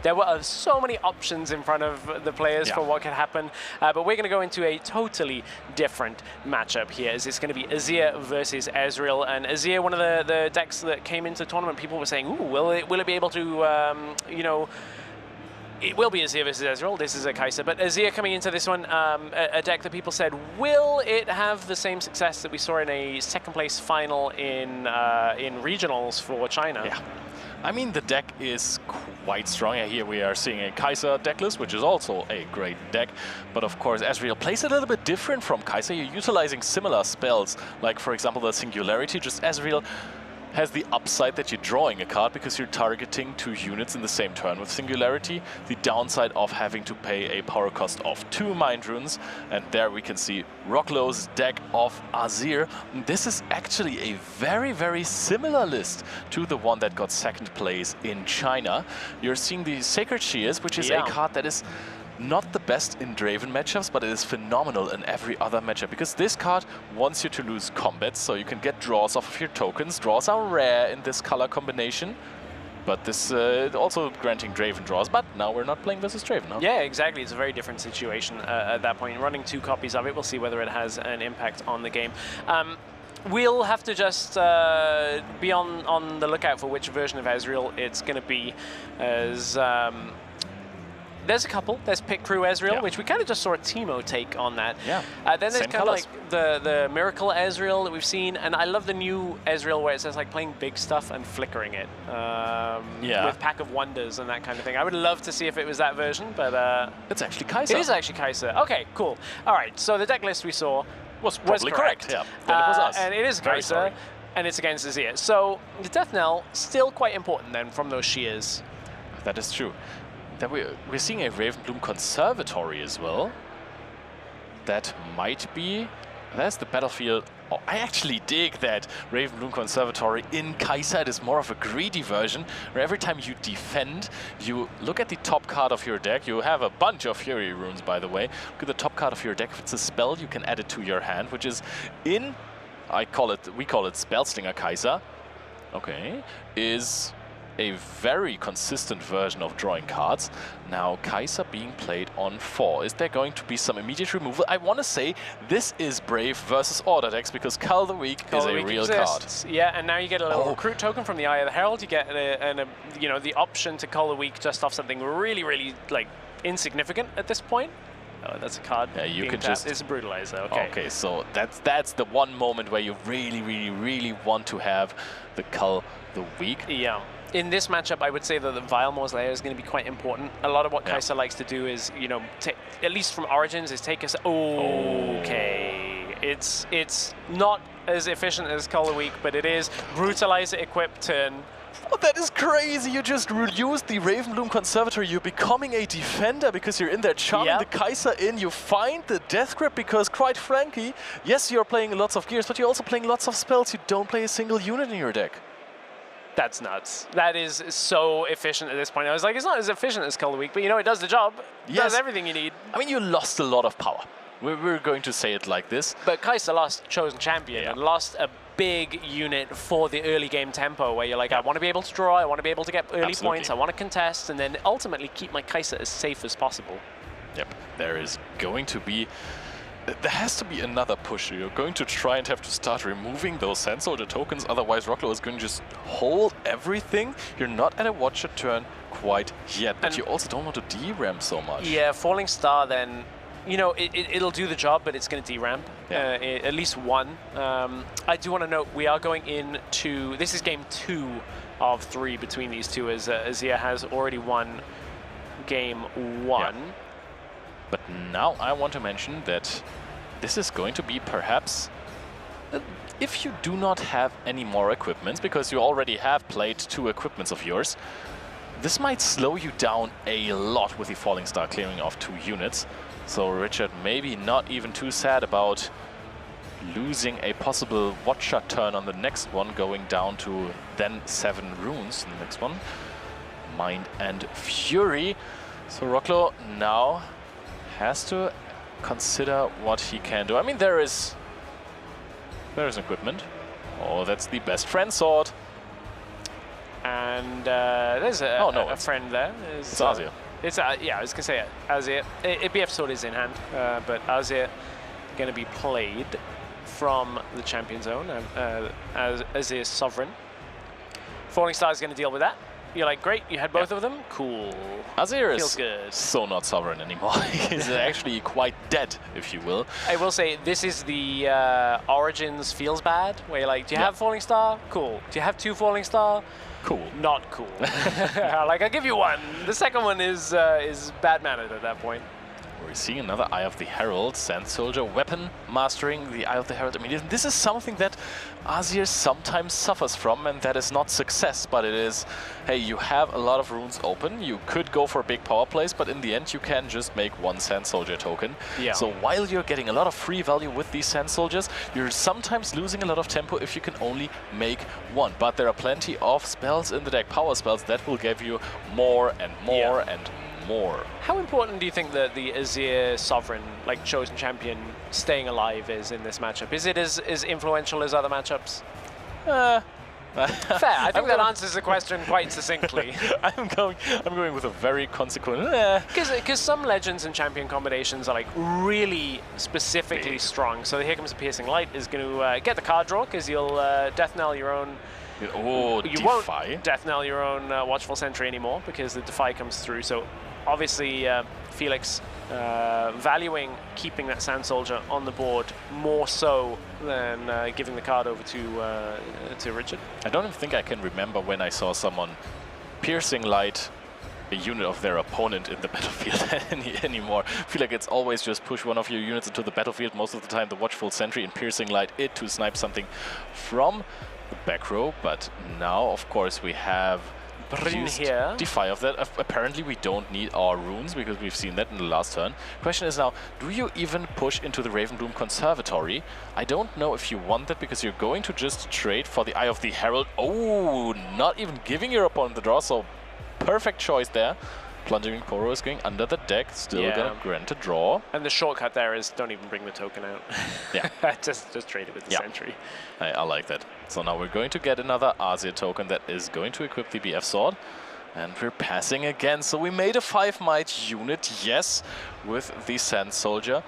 there were so many options in front of the players for what could happen. But we're going to go into a totally different matchup here, as it's going to be Azir versus Ezreal. And Azir, one of the decks that came into the tournament, people were saying, ooh, will it be able to, you know, it will be Azir versus Ezreal. This is a Kai'Sa, but Azir coming into this one, a deck that people said, will it have the same success that we saw in a second-place final in regionals for China? Yeah. I mean, the deck is quite strong. Here we are seeing a Kai'Sa decklist, which is also a great deck. But of course, Ezreal plays a little bit different from Kai'Sa. You're utilizing similar spells, like for example the Singularity. Just Ezreal has the upside that you're drawing a card because you're targeting 2 units in the same turn with Singularity. The downside of having to pay a power cost of 2 Mind Runes. And there we can see Rocklo's deck of Azir. And this is actually a very, very similar list to the one that got second place in China. You're seeing the Sacred Shears, which is a card that is not the best in Draven matchups, but it is phenomenal in every other matchup, because this card wants you to lose combat, so you can get draws off of your tokens. Draws are rare in this color combination, but this also granting Draven draws. But now we're not playing versus Draven, no? Yeah, exactly. It's a very different situation at that point. Running 2 copies of it, we'll see whether it has an impact on the game. We'll have to just be on the lookout for which version of Ezreal it's going to be, as there's a couple. There's Pit Crew Ezreal, which we kind of just saw a Teemo take on that. Yeah. Then there's kind of like the Miracle Ezreal that we've seen, and I love the new Ezreal where it says like playing big stuff and flickering it with Pack of Wonders and that kind of thing. I would love to see if it was that version, but it's actually Kai'Sa. It is actually Kai'Sa. Okay, cool. All right, so the deck list we saw was probably correct. Yeah, then it was us. And it is Kai'Sa, and it's against Azir. So the Death Knell still quite important then from those shears. That is true. Then we're seeing a Ravenbloom Conservatory as well. That might be... There's the battlefield. Oh, I actually dig that Ravenbloom Conservatory in Kai'Sa. It is more of a greedy version, where every time you defend, you look at the top card of your deck. You have a bunch of Fury Runes, by the way. Look at the top card of your deck. If it's a spell, you can add it to your hand, which is in... we call it Spellslinger Kai'Sa. Okay. Is a very consistent version of drawing cards. Now Kai'Sa being played on 4. Is there going to be some immediate removal? I want to say this is Brave versus Order decks, because Cull the Weak is a real card. Yeah, and now you get a little recruit token from the Eye of the Herald. You get you know, the option to Cull the Weak just off something really, really like insignificant at this point. Oh, that's a card. Yeah, you can just... It's a Brutalizer, okay. Okay, so that's the one moment where you really, really, really want to have the Cull the Weak. Yeah. In this matchup, I would say that the Vile Mausoleum is going to be quite important. A lot of what Kai'Sa likes to do is, you know, at least from Origins, is take us... Okay. It's not as efficient as Cull the Weak, but it is Brutalizer equipped turn. Oh, that is crazy. You just use the Ravenbloom Conservatory. You're becoming a defender because you're in there charming the Kai'Sa in. You find the Death Grip because, quite frankly, yes, you're playing lots of gears, but you're also playing lots of spells. You don't play a single unit in your deck. That's nuts. That is so efficient at this point. I was like, it's not as efficient as Cull the Weak, but you know, it does the job. It does everything you need. I mean, you lost a lot of power. We're going to say it like this. But Kai'Sa lost Chosen Champion and lost a big unit for the early game tempo, where you're like, I want to be able to draw, I want to be able to get early points, I want to contest, and then ultimately keep my Kai'Sa as safe as possible. Yep, there is going to be... There has to be another push. You're going to try and have to start removing those Sand Soldier tokens, otherwise Rocklho is going to just hold everything. You're not at a Watcher turn quite yet, but you also don't want to deramp so much. Yeah, Falling Star then, you know, it'll do the job, but it's going to deramp, at least one. I do want to note, we are going into, this is game 2 of 3 between these two, as Azir has already won game 1. Yeah. But now I want to mention that this is going to be perhaps, if you do not have any more equipments, because you already have played 2 equipments of yours, this might slow you down a lot with the Falling Star clearing off 2 units. So Richard maybe not even too sad about losing a possible Watcher turn on the next one, going down to then 7 runes in the next one. Mind and Fury. So Rocklho now has to consider what he can do. I mean, there is equipment. Oh, that's the best friend sword. And there's a friend there. It's Azir. It's yeah, I was gonna say it. Azir. BF Sword is in hand, but Azir gonna be played from the champion zone as Azir's Sovereign. Falling Star is gonna deal with that. You're like, great, you had both of them? Cool. Azir Feels is good. so not Sovereign anymore. He's actually quite dead, if you will. I will say, this is the Origins feels bad, where you're like, do you have Falling Star? Cool. Do you have 2 Falling Star? Cool. Not cool. Like, I'll give you 1. The second one is bad-mannered at that point. We're seeing another Eye of the Herald, Sand Soldier weapon mastering the Eye of the Herald immediately. This is something that Azir sometimes suffers from, and that is not success, but it is, hey, you have a lot of runes open, you could go for big power plays, but in the end you can just make 1 Sand Soldier token. Yeah. So while you're getting a lot of free value with these Sand Soldiers, you're sometimes losing a lot of tempo if you can only make 1. But there are plenty of spells in the deck, power spells, that will give you more and more and more. How important do you think that the Azir Sovereign, like chosen champion, staying alive is in this matchup? Is it as influential as other matchups? Fair. I think that answers the question quite succinctly. I'm going with a very consequent. Because some legends and champion combinations are like really specifically strong. So here comes the Piercing Light is going to get the card draw because you'll death knell your own. Oh, you Defy. Won't death knell your own Watchful Sentry anymore because the Defy comes through. So obviously Felix valuing keeping that Sand Soldier on the board more so than giving the card over to Richard. I don't even think I can remember when I saw someone Piercing Light a unit of their opponent in the battlefield anymore. I feel like it's always just push one of your units into the battlefield, most of the time the Watchful Sentry and Piercing Light it to snipe something from the back row. But now of course we have here. Defy of that. Apparently we don't need our runes because we've seen that in the last turn. Question is now, do you even push into the Ravenbloom Conservatory? I don't know if you want that because you're going to just trade for the Eye of the Herald. Oh, not even giving your opponent the draw, so perfect choice there. Plunging Poro is going under the deck, still gonna grant a draw. And the shortcut there is don't even bring the token out. Yeah. just trade it with the Sentry. I like that. So now we're going to get another Azir token that is going to equip the BF Sword. And we're passing again. So we made a 5 might unit, yes, with the Sand Soldier.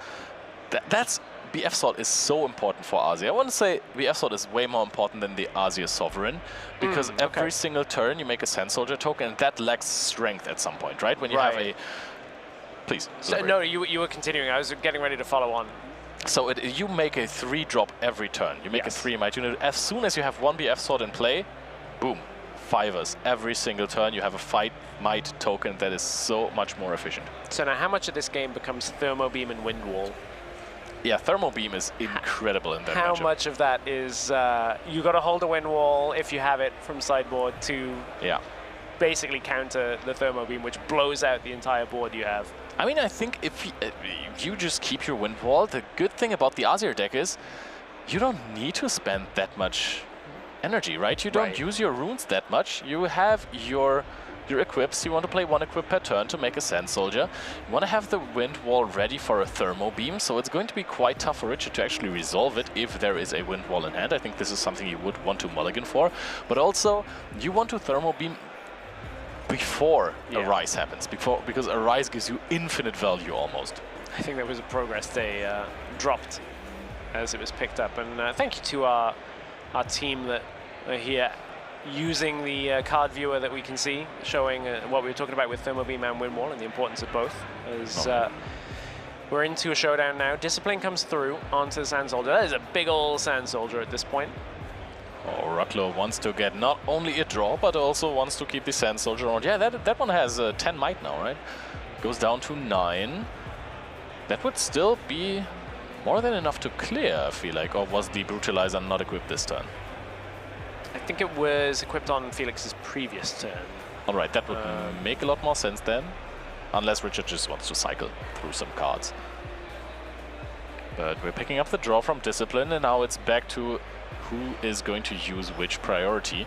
That's BF Sword is so important for Azir. I want to say BF Sword is way more important than the Azir Sovereign because every single turn you make a Sand Soldier token and that lacks strength at some point, right? When you have a... Please. So, no, you were continuing. I was getting ready to follow on. So you make a 3-drop every turn. You make a 3 might unit. As soon as you have 1 BF Sword in play, boom, 5ers. Every single turn you have a 5 might token that is so much more efficient. So now how much of this game becomes Thermo Beam and Wind Wall? Yeah, Thermal Beam is incredible in that How matchup. much of that is you got to hold a Wind Wall if you have it from sideboard to basically counter the Thermo Beam, which blows out the entire board you have? I mean, I think if you just keep your Wind Wall, the good thing about the Azir deck is you don't need to spend that much energy, right? You don't use your runes that much. You have your equips. You want to play 1 equip per turn to make a Sand Soldier. You want to have the Wind Wall ready for a Thermo Beam, so it's going to be quite tough for Richard to actually resolve it if there is a Wind Wall in hand. I think this is something you would want to mulligan for, but also you want to Thermo Beam before a Rise happens, because a Rise gives you infinite value almost. I think there was a progress they dropped as it was picked up, and thank you to our team that are here using the card viewer that we can see, showing what we were talking about with Thermo Beam and Wind Wall and the importance of both. As we're into a showdown now. Discipline comes through onto the Sand Soldier. That is a big old Sand Soldier at this point. Oh, Rocklho wants to get not only a draw, but also wants to keep the Sand Soldier on. Yeah, that one has 10 might now, right? Goes down to 9. That would still be more than enough to clear, I feel like. Or was the Brutalizer not equipped this turn? I think it was equipped on Felix's previous turn. All right, that would make a lot more sense then. Unless Richard just wants to cycle through some cards. But we're picking up the draw from Discipline, and now it's back to who is going to use which priority.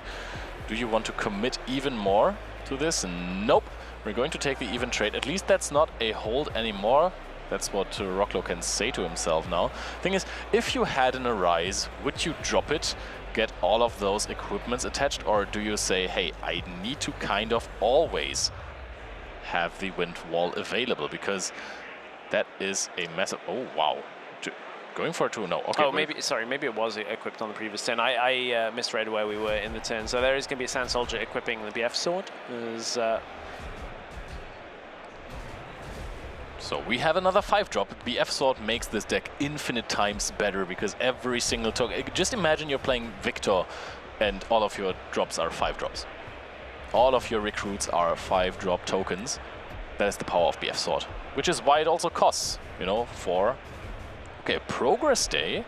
Do you want to commit even more to this? Nope. We're going to take the even trade. At least that's not a hold anymore. That's what Rocklho can say to himself now. Thing is, if you had an Arise, would you drop it get all of those equipments attached, or do you say, hey, I need to kind of always have the wind wall available, because that is a massive... Oh, wow. Going for a 2? No. Okay. Oh, maybe, sorry, maybe it was equipped on the previous turn. I misread where we were in the turn. So there is going to be a Sand Soldier equipping the BF sword. So we have another 5-drop. BF Sword makes this deck infinite times better, because every single token... Just imagine you're playing Victor and all of your drops are 5-drops. All of your recruits are 5-drop tokens. That is the power of BF Sword, which is why it also costs, you know, 4. Okay, Progress Day.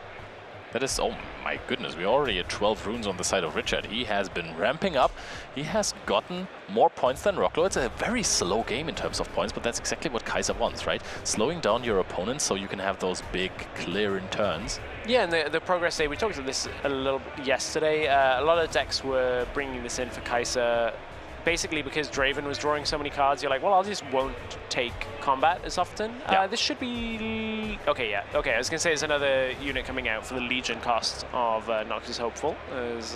That is, oh my goodness, we're already at 12 runes on the side of Richard. He has been ramping up. He has gotten more points than Rocklho. It's a very slow game in terms of points, but that's exactly what Kaiser wants, right? Slowing down your opponents so you can have those big clearing turns. Yeah, and the Progress Day, we talked about this a little yesterday. A lot of decks were bringing this in for Kaiser. Basically, because Draven was drawing so many cards, you're like, well, I just won't take combat as often. Yeah. This should be... Okay, yeah. Okay, I was going to say there's another unit coming out for the Legion cost of Noxus Hopeful. There's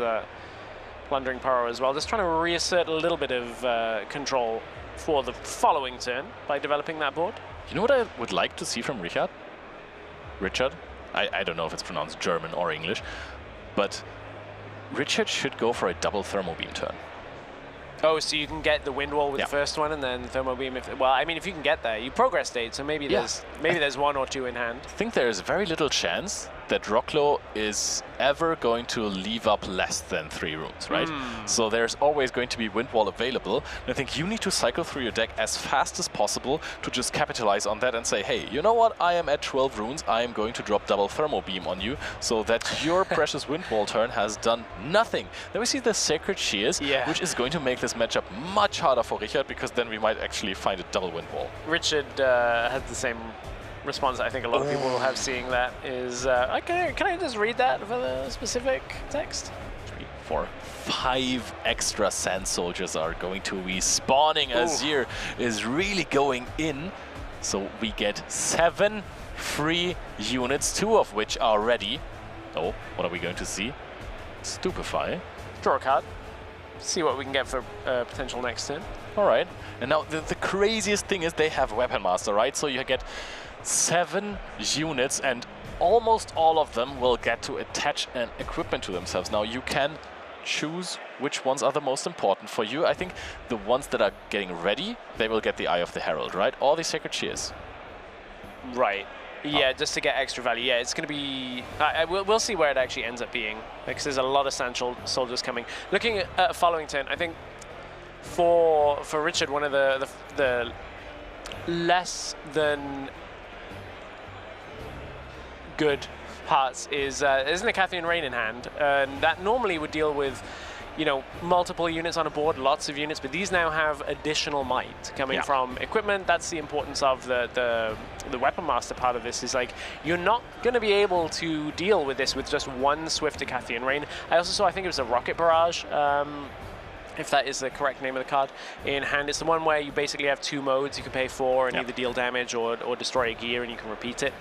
Plundering Power as well. Just trying to reassert a little bit of control for the following turn by developing that board. You know what I would like to see from Richard? I don't know if it's pronounced German or English, but Richard should go for a double Thermo Beam turn. Oh, so you can get the wind wall with Yeah. the first one and then Thermo Beam. Well, I mean, if you can get there, you progress state, so maybe there's 1 or 2 in hand. I think there is very little chance that Rocklho is ever going to leave up less than 3 runes, right? So there's always going to be wind wall available. And I think you need to cycle through your deck as fast as possible to just capitalize on that and say, hey, you know what? I am at 12 runes. I am going to drop double Thermo Beam on you so that your precious wind wall turn has done nothing. Then we see the Sacred Shears, which is going to make this matchup much harder for Richard, because then we might actually find a double wind wall. Richard has the same response I think a lot of people will have seeing that is, can I just read that for the specific text? 3, 4, 5 extra Sand Soldiers are going to be spawning. Azir is really going in. So we get 7 free units, 2 of which are ready. Oh, what are we going to see? Stupefy. Draw a card. See what we can get for potential next turn. All right. And now the craziest thing is they have Weapon Master, right? So you get 7 units and almost all of them will get to attach an equipment to themselves. Now you can choose which ones are the most important for you. I think the ones that are getting ready, they will get the Eye of the Herald, right? Or the Sacred Shears. Right. Yeah, just to get extra value. Yeah, it's going to be... we'll see where it actually ends up being, because there's a lot of Sand Soldiers coming. Looking at a following turn, I think for Richard, one of the less than good parts is isn't a Cathian Rain in hand, and that normally would deal with, you know, multiple units on a board, lots of units, but these now have additional might coming from equipment. That's the importance of the Weapon Master part of this, is like, you're not going to be able to deal with this with just one Swift Cathian Rain. I also saw, I think it was a Rocket Barrage, if that is the correct name of the card, in hand. It's the one where you basically have 2 modes. You can pay 4 and either deal damage or destroy a gear, and you can repeat it.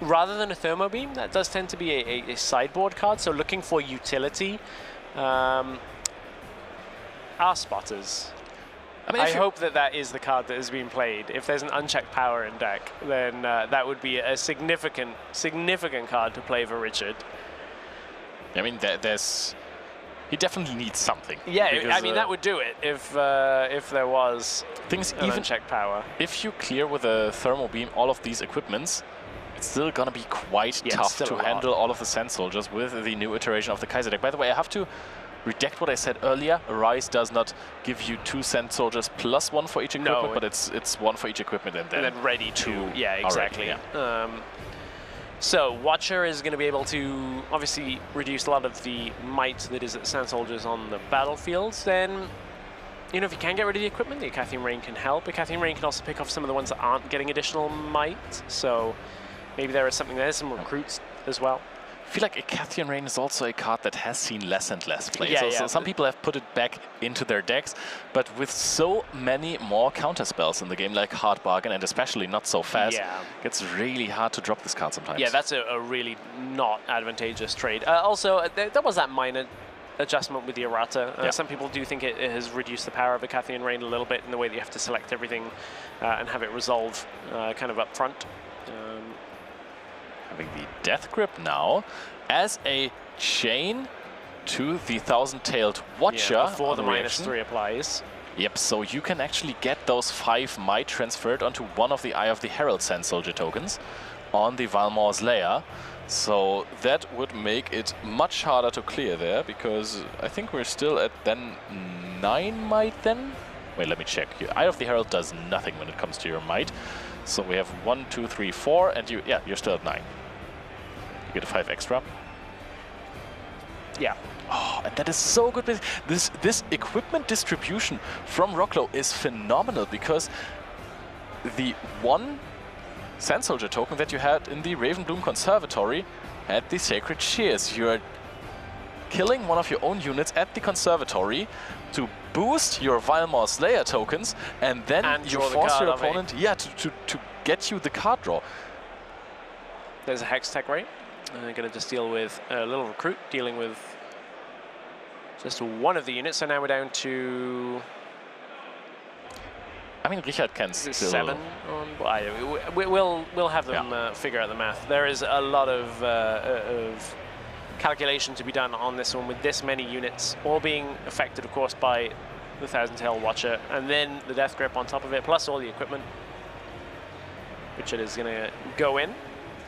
Rather than a Thermo Beam, that does tend to be a sideboard card, so looking for utility. Our Spotters. I hope that is the card that is being played. If there's an unchecked power in deck, then that would be a significant card to play for Richard. I mean, he definitely needs something. Yeah, I mean, that would do it if there was an unchecked power. If you clear with a Thermo Beam all of these equipments, it's still going to be quite tough to handle all of the Sand Soldiers with the new iteration of the Kaiser deck. By the way, I have to redact what I said earlier. Arise does not give you 2 Sand Soldiers plus 1 for each equipment, but it's 1 for each equipment and then ready 2. Yeah, exactly. Already, yeah. So Watcher is going to be able to obviously reduce a lot of the might that is at Sand Soldiers on the battlefield. Then, you know, if you can get rid of the equipment, the Cathian Rain can help. The Cathian Rain can also pick off some of the ones that aren't getting additional might. So maybe there is something there, some recruits as well. feel like Icathian Rain is also a card that has seen less and less play. Yeah, So some people have put it back into their decks, but with so many more counter spells in the game, like Hard Bargain, and especially not so fast, it's really hard to drop this card sometimes. Yeah, that's a really not advantageous trade. Also, there was that minor adjustment with the errata. Some people do think it has reduced the power of Icathian Rain a little bit in the way that you have to select everything and have it resolve kind of up front. Having the Death Grip now as a chain to the Thousand-Tailed Watcher before the -3 applies. Yep, so you can actually get those 5 Might transferred onto one of the Eye of the Herald Sand Soldier tokens on the Valmor's Lair. So that would make it much harder to clear there, because I think we're still at then 9 Might then? Wait, let me check. Eye of the Herald does nothing when it comes to your Might. So we have 1, 2, 3, 4, and you're still at 9. You get a 5 extra. Yeah. Oh, and that is so good. This equipment distribution from Rocklho is phenomenal, because the one Sand Soldier token that you had in the Ravenbloom Conservatory had the Sacred Shears. You're killing one of your own units at the Conservatory to boost your Valmor Slayer tokens, and then you force your opponent to get you the card draw. There's a Hex Tech Ray. I'm going to just deal with a little recruit, dealing with just one of the units. So now we're down to... I mean, Richard can still... 7 on... We'll have them figure out the math. There is a lot of calculation to be done on this one with this many units, all being affected, of course, by the Thousand-Tailed Watcher, and then the Death Grip on top of it, plus all the equipment. Richard is going to go in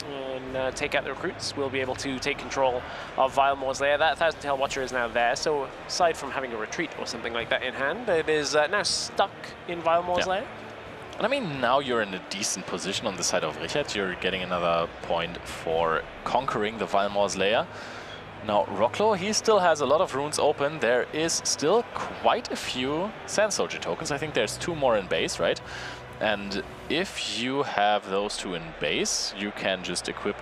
and take out the recruits. We'll be able to take control of Valmor's Lair. That Thousand-Tailed Watcher is now there, so aside from having a retreat or something like that in hand, it is now stuck in Valmor's Lair. And I mean, now you're in a decent position on the side of Richard. You're getting another point for conquering the Valmor's Lair. Now, Rocklho, he still has a lot of runes open. There is still quite a few Sand Soldier tokens. I think there's 2 more in base, right? And if you have those 2 in base, you can just equip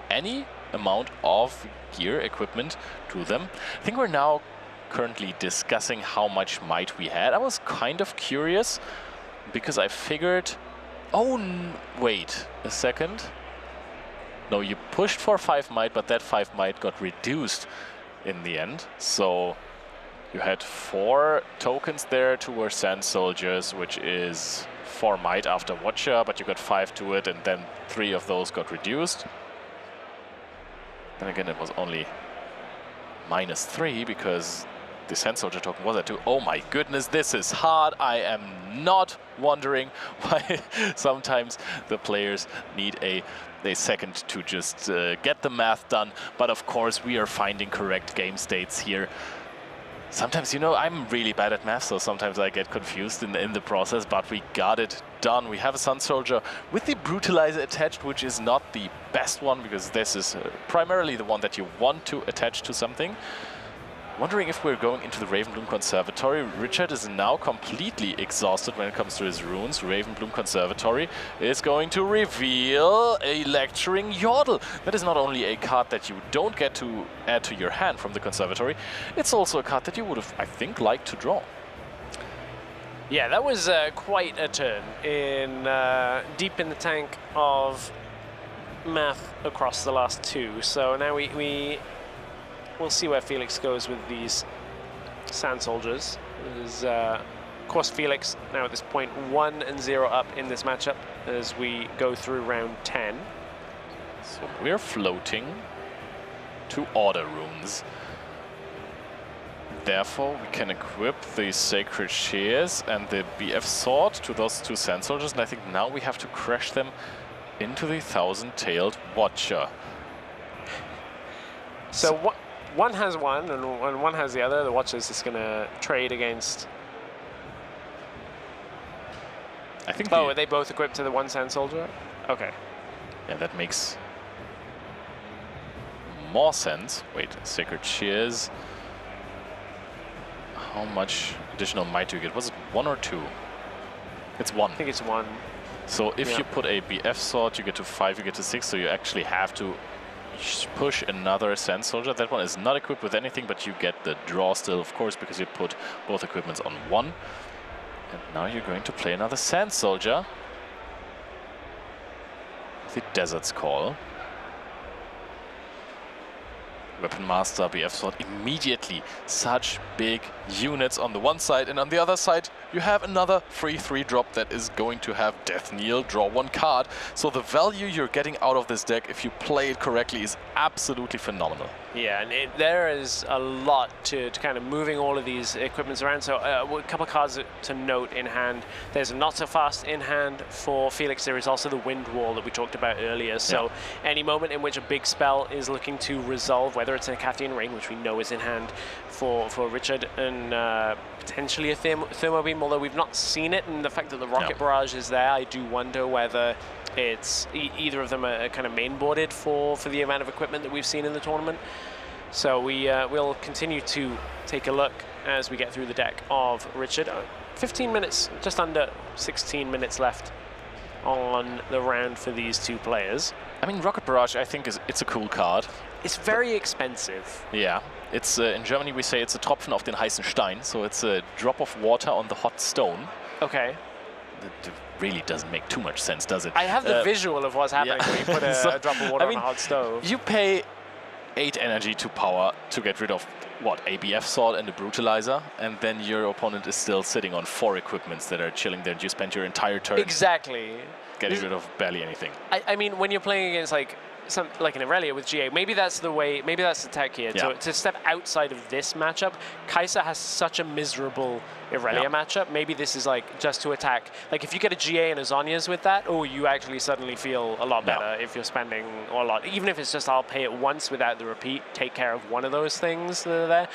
any amount of gear equipment to them. I think we're now currently discussing how much might we had. I was kind of curious, because I figured... Oh, wait a second. No, you pushed for 5 might, but that 5 might got reduced in the end. So you had 4 tokens there to were Sand Soldiers, which is 4 might after Watcher, but you got 5 to it, and then 3 of those got reduced. Then again, it was only -3, because the Sand Soldier token was at 2. Oh my goodness, this is hard. I am not wondering why sometimes the players need a second to just get the math done. But of course, we are finding correct game states here. Sometimes, you know, I'm really bad at math, so sometimes I get confused in the process, but we got it done. We have a Sun Soldier with the Brutalizer attached, which is not the best one, because this is primarily the one that you want to attach to something. Wondering if we're going into the Ravenbloom Conservatory. Richard is now completely exhausted when it comes to his runes. Ravenbloom Conservatory is going to reveal a Lecturing Yordle. That is not only a card that you don't get to add to your hand from the Conservatory, it's also a card that you would have, I think, liked to draw. Yeah, that was quite a turn in deep in the tank of math across the last 2. So now we'll see where Felix goes with these Sand Soldiers. There's, of course, Felix now at this point 1-0 up in this matchup as we go through round 10. So we're floating to Order runes. Therefore, we can equip the Sacred Shears and the BF Sword to those 2 Sand Soldiers, and I think now we have to crash them into the Thousand-Tailed Watcher. So what? One has one, and one has the other. The Watcher's just going to trade against... I think are they both equipped to the 1 Sand Soldier? Okay. Yeah, that makes more sense. Wait, Sacred Shears. How much additional might do you get? Was it 1 or 2? It's 1. I think it's 1. So if you put a BF Sword, you get to 5, you get to 6, so you actually have to push another Sand Soldier. That one is not equipped with anything, but you get the draw still, of course, because you put both equipments on one. And now you're going to play another Sand Soldier. The Desert's Call. Weapon Master, BF Sword, immediately such big units on the one side, and on the other side you have another free 3-drop that is going to have Death Kneel, draw one card. So the value you're getting out of this deck, if you play it correctly, is absolutely phenomenal. Yeah, and there is a lot to kind of moving all of these equipments around. So a couple of cards to note in hand. There's a Not So Fast in hand for Felix. There is also the Wind Wall that we talked about earlier. So any moment in which a big spell is looking to resolve, whether it's a Cathian Ring, which we know is in hand for Richard, and potentially a Thermo Beam, although we've not seen it, and the fact that the Rocket Barrage is there, I do wonder whether it's either of them are kind of mainboarded for the amount of equipment that we've seen in the tournament. So we'll continue to take a look as we get through the deck of Richard. 15 minutes, just under 16 minutes left on the round for these two players. I mean, Rocket Barrage, I think it's a cool card. It's very expensive. Yeah, it's in Germany we say it's a Tropfen auf den heißen Stein, so it's a drop of water on the hot stone. Okay. It really doesn't make too much sense, does it? I have the visual of what's happening when you put a drop of water on a hot stove. You pay 8 energy to power to get rid of, what, a BF Sword and a Brutalizer, and then your opponent is still sitting on 4 equipments that are chilling there, and you spent your entire turn getting rid of barely anything. I mean, when you're playing against like an Irelia with GA, maybe that's the way, maybe that's the tech here. To step outside of this matchup, Kai'Sa has such a miserable Irelia matchup. Maybe this is like just to attack. Like if you get a GA and a Zhonya's with that, oh, you actually suddenly feel a lot better if you're spending a lot. Even if it's just I'll pay it once without the repeat, take care of one of those things that are there.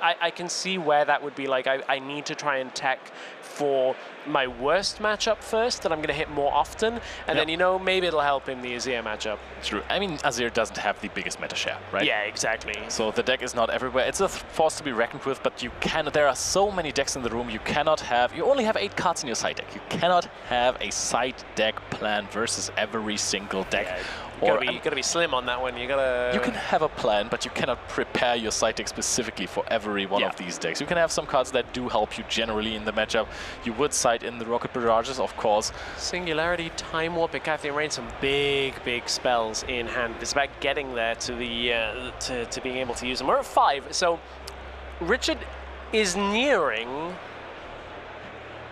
I can see where that would be like, I need to try and tech for my worst matchup first that I'm going to hit more often, and then, you know, maybe it'll help in the Azir matchup. True. I mean, Azir doesn't have the biggest meta share, right? Yeah, exactly. So the deck is not everywhere. It's a force to be reckoned with, but you can. There are so many decks in the room. You cannot have. You only have 8 cards in your side deck. You cannot have a side deck plan versus every single deck. Yeah. You gotta be slim on that one. You can have a plan, but you cannot prepare your side deck specifically for every one of these decks. You can have some cards that do help you generally in the matchup. You would side in the Rocket Barrages, of course. Singularity, Time Warp, and Cathian Rain, some big spells in hand. It's about getting there to the to being able to use them. We're at 5, so Richard is nearing.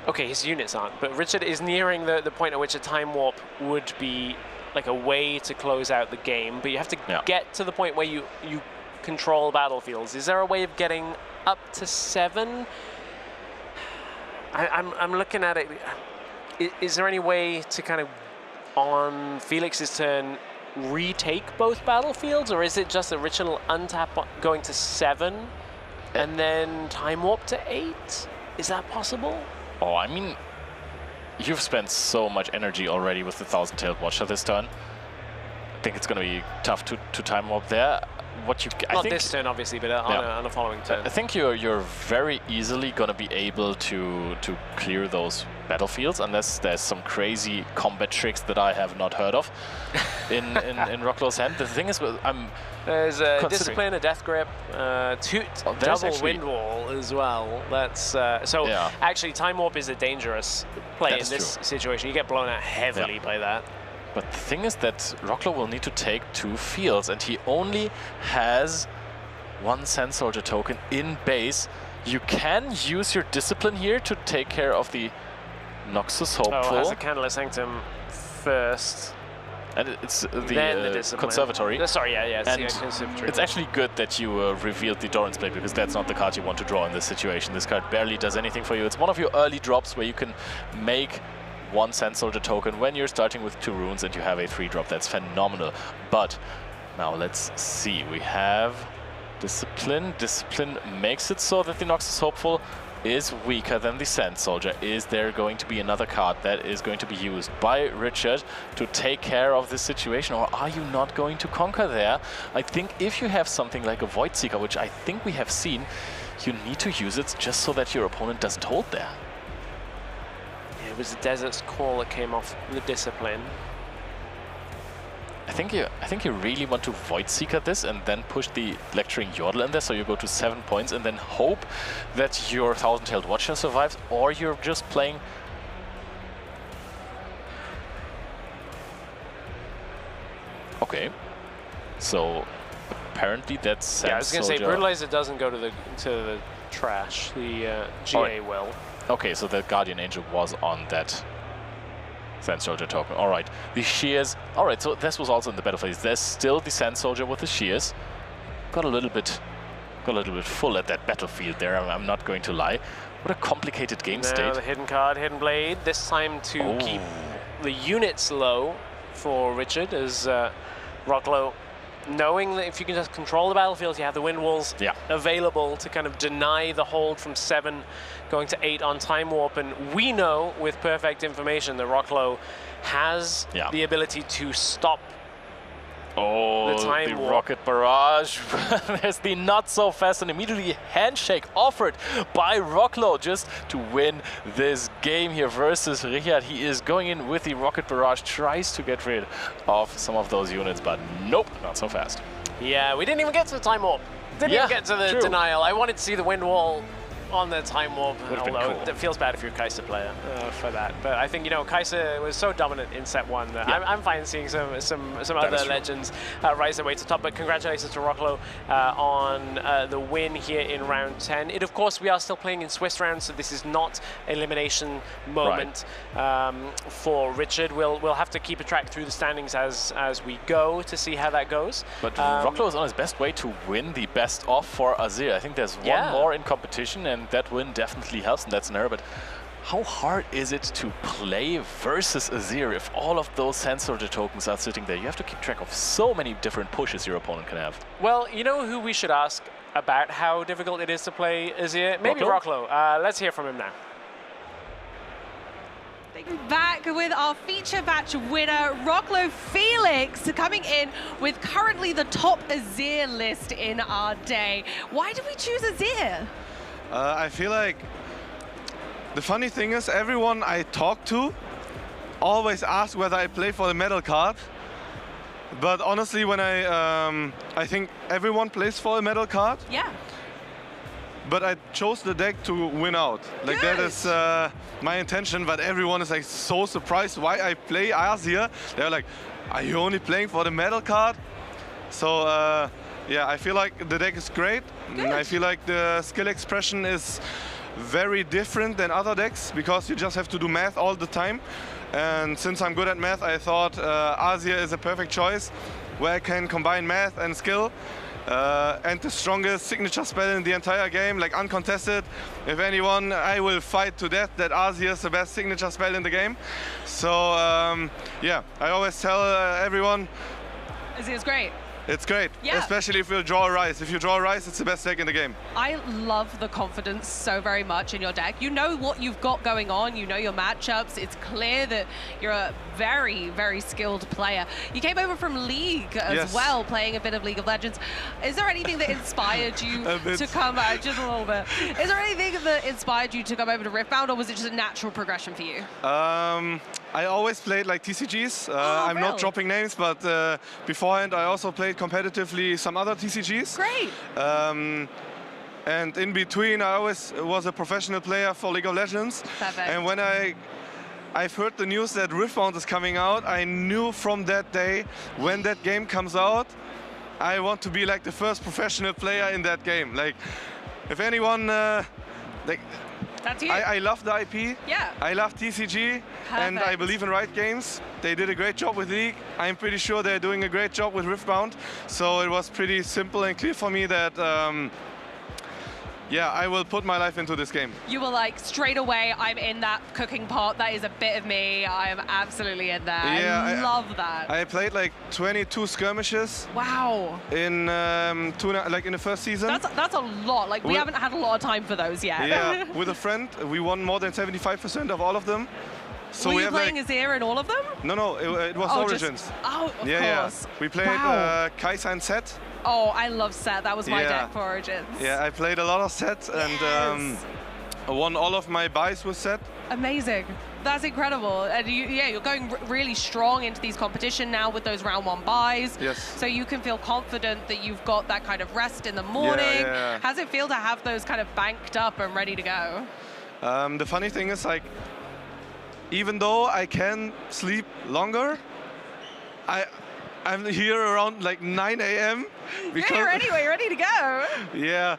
Okay, his units aren't, but Richard is nearing the point at which a Time Warp would be like a way to close out the game, but you have to get to the point where you control battlefields. Is there a way of getting up to 7? I'm looking at it. Is there any way to kind of, on Felix's turn, retake both battlefields, or is it just a ritual untap going to 7 and then Time Warp to 8? Is that possible? Oh, I mean, you've spent so much energy already with the Thousand-Tailed Watcher this turn. I think it's going to be tough to Time Warp there. Not this turn, obviously, but on a following turn. I think you're very easily going to be able to clear those battlefields, unless there's some crazy combat tricks that I have not heard of in Rockloh's hand. The thing is, there's a Discipline, a Death Grip, double Wind Wall as well. That's actually Time Warp is a dangerous play in this situation. You get blown out heavily by that. But the thing is that Rocklho will need to take 2 fields, and he only has 1 Sand Soldier token in base. You can use your Discipline here to take care of the Noxus Hopeful. Oh, has the Candle of Sanctum first. And it's the Conservatory. Sorry, and it's actually good that you revealed the Doran's Blade, because that's not the card you want to draw in this situation. This card barely does anything for you. It's one of your early drops where you can make 1 Sand Soldier token when you're starting with 2 runes and you have a 3-drop. That's phenomenal. But now let's see. We have Discipline. Discipline makes it so that the Noxus Hopeful is weaker than the Sand Soldier. Is there going to be another card that is going to be used by Richard to take care of this situation, or are you not going to conquer there? I think if you have something like a Void Seeker, which I think we have seen, you need to use it just so that your opponent doesn't hold there. It was the Desert's Call that came off the Discipline. think you really want to Void Seeker this and then push the Lecturing Yordle in there, so you go to 7 points and then hope that your Thousand-Tailed Watcher survives, or you're just playing. Okay, so apparently that's Sand I was going to say Brutalizer doesn't go to the trash. The GA will. Okay, so the Guardian Angel was on that Sand Soldier token. All right, the Shears. All right, so this was also in the battle phase. There's still the Sand Soldier with the Shears. Got a little bit full at that battlefield there. I'm not going to lie. What a complicated game state. The hidden card, Hidden Blade. This time to keep the units low for Richard, as Rocklho, knowing that if you can just control the battlefield, you have the wind walls available to kind of deny the hold from 7 going to 8 on Time Warp. And we know with perfect information that Rocklho has the ability to stop the Rocket Barrage. There's the not so fast and immediately handshake offered by Rocklho just to win this game here versus Richard. He is going in with the Rocket Barrage, tries to get rid of some of those units, but nope, not so fast. Yeah, we didn't even get to the Time Warp. Didn't even get to the denial. I wanted to see the wind wall on the Time Warp, although it feels bad if you're a Kai'Sa player for that. But I think, you know, Kai'Sa was so dominant in set 1 that I'm fine seeing some other legends rise their way to top. But congratulations to Rocklho on the win here in round 10. Of course, we are still playing in Swiss round, so this is not elimination moment for Richard. We'll have to keep a track through the standings as we go to see how that goes. But Rocklho is on his best way to win the best off for Azir. I think there's one more in competition, and that win definitely helps in that scenario. But how hard is it to play versus Azir if all of those Sand Soldier tokens are sitting there? You have to keep track of so many different pushes your opponent can have. Well, you know who we should ask about how difficult it is to play Azir? Maybe Rocklho. Let's hear from him now. Back with our feature batch winner, Rocklho Felix, coming in with currently the top Azir list in our day. Why did we choose Azir? I feel like the funny thing is everyone I talk to always asks whether I play for the medal card. But honestly, when I think everyone plays for a medal card. Yeah. But I chose the deck to win out. Like that is my intention, but everyone is like so surprised why I play Azir. They're like, are you only playing for the medal card? So yeah, I feel like the deck is great. I feel like the skill expression is very different than other decks because you just have to do math all the time. And since I'm good at math, I thought Azir is a perfect choice where I can combine math and skill. And the strongest signature spell in the entire game, like uncontested. If anyone, I will fight to death that Azir is the best signature spell in the game. So yeah, I always tell everyone, Azir's great. It's great, especially if you draw a Rise. If you draw a Rise, it's the best deck in the game. I love the confidence so very much in your deck. You know what you've got going on, you know your matchups. It's clear that you're a very, very skilled player. You came over from League as well, playing a bit of League of Legends. Is there anything that inspired you to come out, just a little bit? Is there anything that inspired you to come over to Riftbound, or was it just a natural progression for you? I always played like TCGs. I'm not dropping names, but beforehand I also played competitively some other TCGs. Great. And in between, I always was a professional player for League of Legends. Perfect. And when I've heard the news that Riftbound is coming out, I knew from that day, when that game comes out, I want to be like the first professional player in that game. Like, if anyone, like, that's you. I love the IP. Yeah. I love TCG. And I believe in Riot Games. They did a great job with League. I'm pretty sure they're doing a great job with Riftbound. So it was pretty simple and clear for me that yeah, I will put my life into this game. You were like, straight away, I'm in that cooking pot. That is a bit of me. I am absolutely in there. Yeah, I love that. I played like 22 skirmishes. Wow. In in the first season. That's a lot. Like, we haven't had a lot of time for those yet. Yeah, with a friend, we won more than 75% of all of them. So were you playing Azir in all of them? No, it was Origins. Of course. Yeah. We played Kai'Sa and Set. Oh, I love Set. That was my deck for Origins. Yeah, I played a lot of Set, and won all of my buys with set. Amazing. That's incredible. And you're going really strong into these competition now with those round 1 buys. Yes. So you can feel confident that you've got that kind of rest in the morning. Yeah. How's it feel to have those kind of banked up and ready to go? The funny thing is, like, even though I can sleep longer, I'm here around like 9 a.m. You're here anyway, ready to go. Yeah.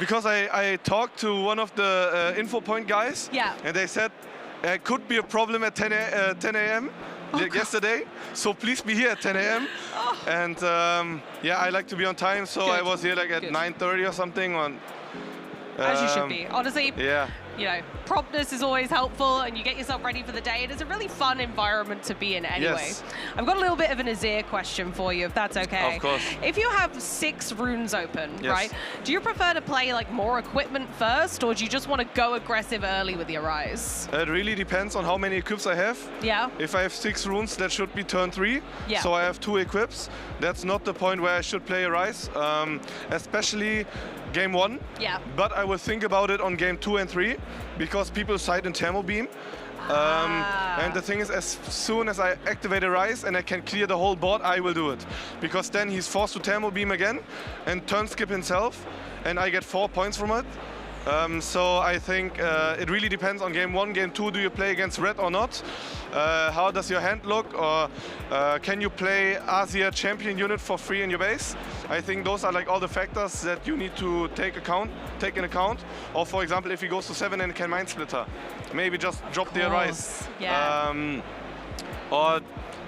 Because I talked to one of the info point guys, yeah, and they said it could be a problem at 10 a.m. yesterday, so please be here at 10 a.m. Oh. And yeah, I like to be on time, so Good. I was here like at 9:30 or something. As you should be. Honestly, yeah. You know, promptness is always helpful, and you get yourself ready for the day. It is a really fun environment to be in anyway. Yes. I've got a little bit of an Azir question for you, if that's okay. Of course. If you have 6 runes open, yes, right, do you prefer to play like more equipment first, or do you just want to go aggressive early with your Rise? It really depends on how many equips I have. Yeah. If I have 6 runes, that should be turn 3. Yeah. So I have 2 equips. That's not the point where I should play a Rise, especially game 1. Yeah. But I will think about it on game 2 and 3, because people side in Thermal Beam. And the thing is, as soon as I activate a Rise and I can clear the whole board, I will do it. Because then he's forced to Thermal Beam again and turn skip himself, and I get 4 points from it. So I think it really depends on game 1, game 2, do you play against red or not? How does your hand look? Or can you play Azir champion unit for free in your base? I think those are like all the factors that you need to take in account. Or for example, if he goes to 7 and can Mind Splitter, maybe just drop the Rise. Yeah. Or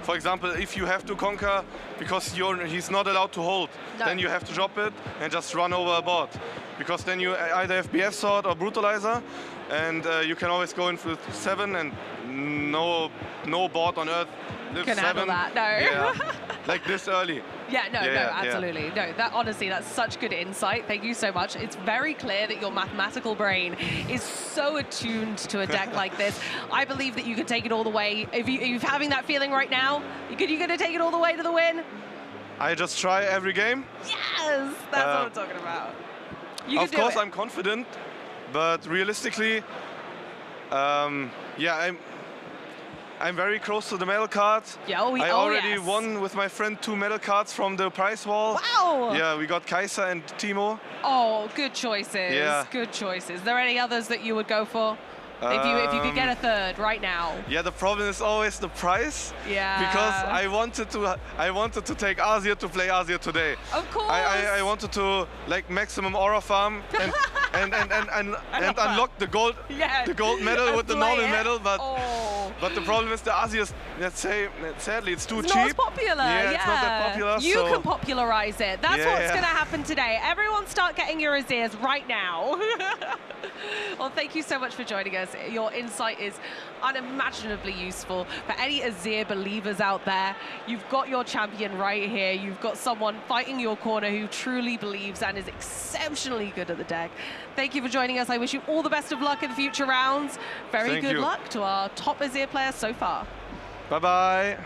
for example, if you have to conquer because he's not allowed to hold, then you have to drop it and just run over a board. Because then you either have BF Sword or Brutalizer, and you can always go in for 7, and no board on Earth lives can 7. handle that, no. Yeah. Like this early. Yeah, no, absolutely. No, that honestly, that's such good insight. Thank you so much. It's very clear that your mathematical brain is so attuned to a deck like this. I believe that you can take it all the way. If you're having that feeling right now, you're going to take it all the way to the win? I just try every game. Yes, that's what I'm talking about. Of course, I'm confident, but realistically, yeah, I'm very close to the medal card. Yeah, I already won with my friend 2 medal cards from the prize wall. Wow! Yeah, we got Kaiser and Timo. Oh, good choices. Yeah. Good choices. Are there any others that you would go for? If you could get a 3rd right now. Yeah, the problem is always the price. Yeah. Because I wanted to take Azir to play Azir today. Of course. I wanted to like maximum aura farm and unlock the gold medal with the normal medal, but the problem is the Azir is, let's say, sadly it's too cheap. Not as popular. Yeah, it's not that popular. You can popularize it. That's what's going to happen today. Everyone start getting your Azirs right now. Well, thank you so much for joining us. Your insight is unimaginably useful. For any Azir believers out there, you've got your champion right here. You've got someone fighting your corner who truly believes and is exceptionally good at the deck. Thank you for joining us. I wish you all the best of luck in future rounds. Very good luck to our top Azir player so far. Bye-bye.